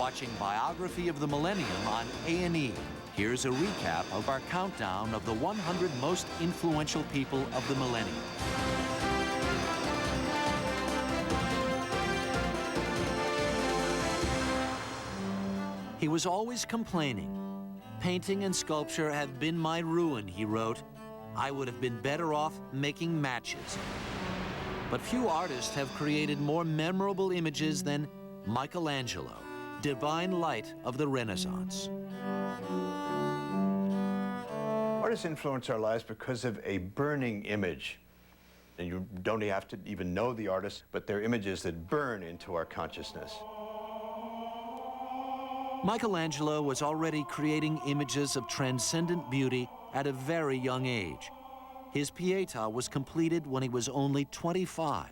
watching Biography of the Millennium on A&E. Here's a recap of our countdown of the 100 most influential people of the millennium. He was always complaining. Painting and sculpture have been my ruin, he wrote. I would have been better off making matches. But few artists have created more memorable images than Michelangelo, divine light of the Renaissance. Artists influence our lives because of a burning image. And you don't have to even know the artist, but they're images that burn into our consciousness. Michelangelo was already creating images of transcendent beauty at a very young age. His Pietà was completed when he was only 25.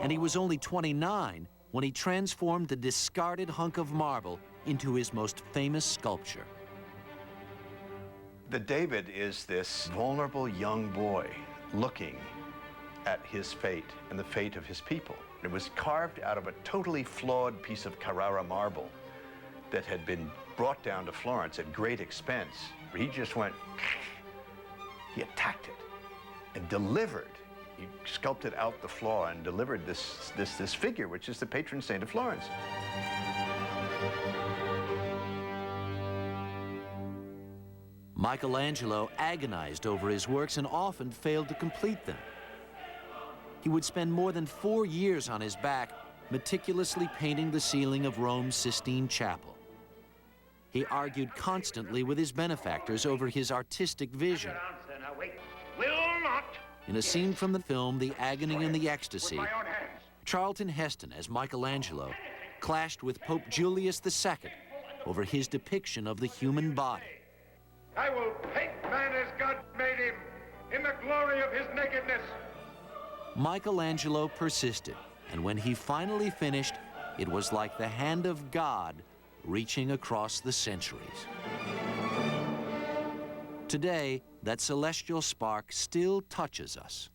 And he was only 29 when he transformed the discarded hunk of marble into his most famous sculpture. The David is this vulnerable young boy looking at his fate and the fate of his people. It was carved out of a totally flawed piece of Carrara marble that had been brought down to Florence at great expense. He just went, he attacked it and delivered. He sculpted out the flaw and delivered this figure, which is the patron saint of Florence. Michelangelo agonized over his works and often failed to complete them. He would spend more than 4 years on his back, meticulously painting the ceiling of Rome's Sistine Chapel. He argued constantly with his benefactors over his artistic vision. In a scene from the film The Agony and the Ecstasy, Charlton Heston, as Michelangelo, clashed with Pope Julius II over his depiction of the human body. I will paint man as God made him, in the glory of his nakedness. Michelangelo persisted, and when he finally finished, it was like the hand of God reaching across the centuries. Today, that celestial spark still touches us.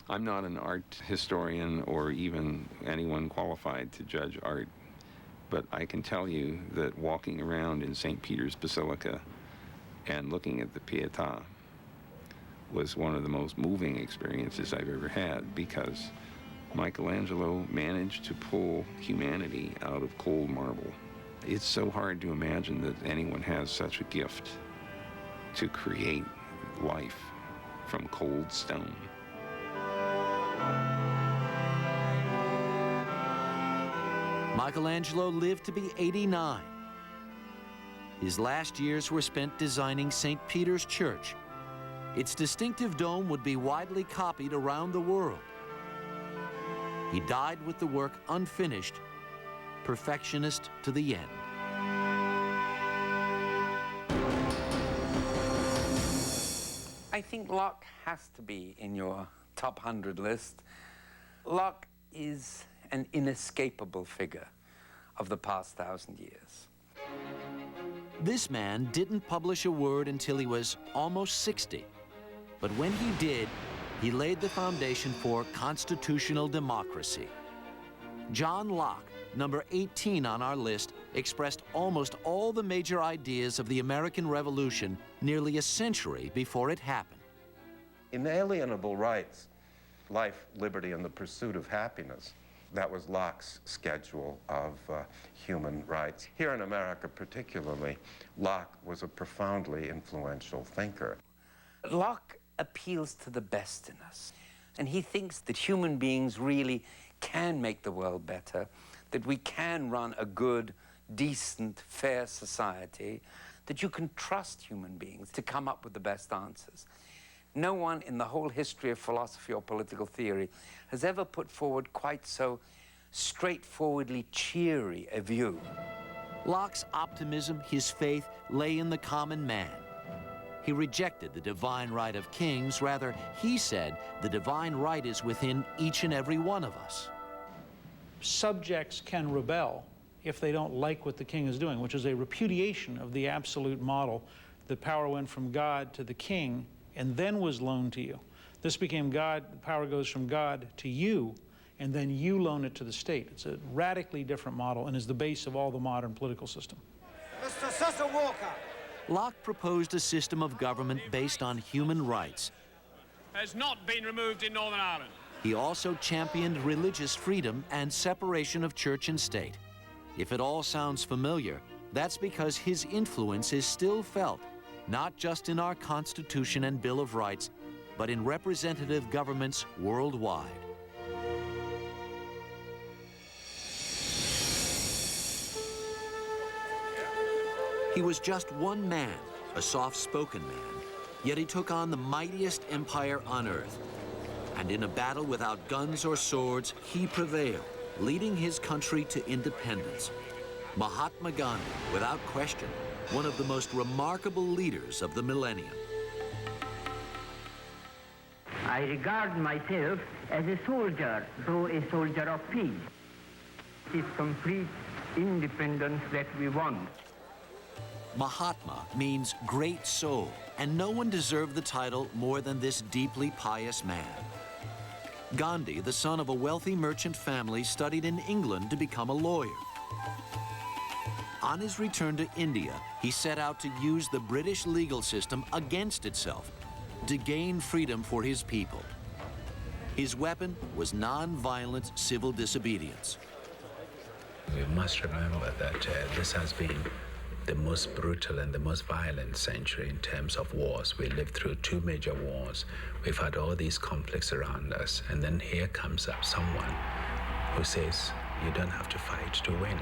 I'm not an art historian or even anyone qualified to judge art, but I can tell you that walking around in St. Peter's Basilica and looking at the Pietà was one of the most moving experiences I've ever had, because Michelangelo managed to pull humanity out of cold marble. It's so hard to imagine that anyone has such a gift to create life from cold stone. Michelangelo lived to be 89. His last years were spent designing St. Peter's Church. Its distinctive dome would be widely copied around the world. He died with the work unfinished, perfectionist to the end. I think Locke has to be in your top 100 list. Locke is an inescapable figure of the past 1,000 years. This man didn't publish a word until he was almost 60. But when he did, he laid the foundation for constitutional democracy. John Locke, number 18 on our list, expressed almost all the major ideas of the American Revolution nearly a century before it happened. Inalienable rights, life, liberty, and the pursuit of happiness. That was Locke's schedule of human rights. Here in America particularly, Locke was a profoundly influential thinker. Locke appeals to the best in us, and he thinks that human beings really can make the world better, that we can run a good, decent, fair society, that you can trust human beings to come up with the best answers. No one in the whole history of philosophy or political theory has ever put forward quite so straightforwardly cheery a view. Locke's optimism, his faith, lay in the common man. He rejected the divine right of kings. Rather, he said the divine right is within each and every one of us. Subjects can rebel if they don't like what the king is doing, which is a repudiation of the absolute model that power went from God to the king and then was loaned to you. This became God, the power goes from God to you, and then you loan it to the state. It's a radically different model and is the base of all the modern political system. Mr. Cecil Walker. Locke proposed a system of government based on human rights. Has not been removed in Northern Ireland. He also championed religious freedom and separation of church and state. If it all sounds familiar, that's because his influence is still felt, not just in our Constitution and Bill of Rights, but in representative governments worldwide. He was just one man, a soft-spoken man, yet he took on the mightiest empire on earth. And in a battle without guns or swords, he prevailed, leading his country to independence. Mahatma Gandhi, without question, one of the most remarkable leaders of the millennium. I regard myself as a soldier, though a soldier of peace. It is complete independence that we want. Mahatma means great soul, and no one deserved the title more than this deeply pious man. Gandhi, the son of a wealthy merchant family, studied in England to become a lawyer. On his return to India, he set out to use the British legal system against itself to gain freedom for his people. His weapon was non-violent civil disobedience. We must remember that this has been the most brutal and the most violent century in terms of wars. We lived through 2 major wars. We've had all these conflicts around us, and then here comes up someone who says, you don't have to fight to win.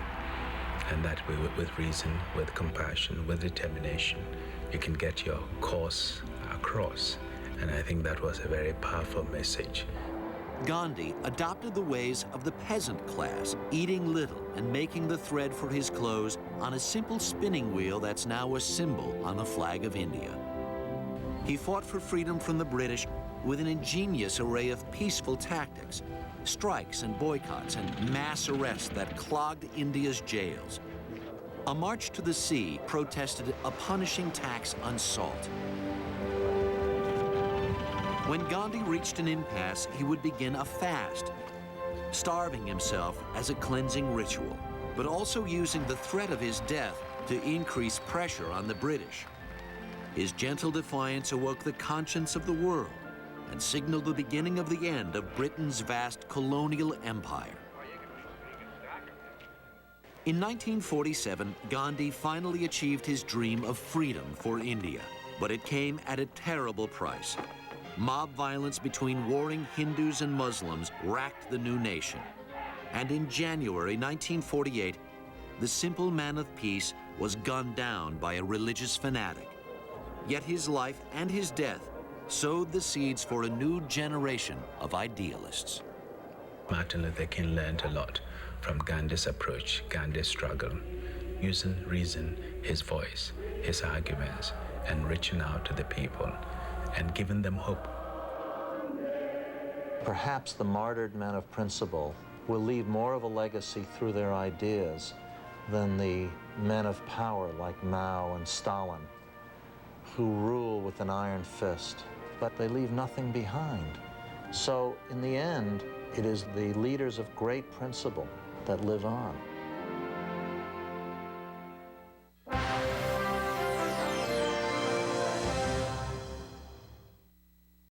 And that with reason, with compassion, with determination, you can get your cause across. And I think that was a very powerful message. Gandhi adopted the ways of the peasant class, eating little and making the thread for his clothes on a simple spinning wheel that's now a symbol on the flag of India. He fought for freedom from the British with an ingenious array of peaceful tactics, strikes and boycotts and mass arrests that clogged India's jails. A march to the sea protested a punishing tax on salt. When Gandhi reached an impasse, he would begin a fast, starving himself as a cleansing ritual, but also using the threat of his death to increase pressure on the British. His gentle defiance awoke the conscience of the world and signaled the beginning of the end of Britain's vast colonial empire. In 1947, Gandhi finally achieved his dream of freedom for India, but it came at a terrible price. Mob violence between warring Hindus and Muslims racked the new nation. And in January 1948, the simple man of peace was gunned down by a religious fanatic. Yet his life and his death sowed the seeds for a new generation of idealists. Martin Luther King learned a lot from Gandhi's approach, Gandhi's struggle, using reason, his voice, his arguments, and reaching out to the people and giving them hope. Perhaps the martyred men of principle will leave more of a legacy through their ideas than the men of power like Mao and Stalin, who rule with an iron fist, but they leave nothing behind. So in the end, it is the leaders of great principle that live on.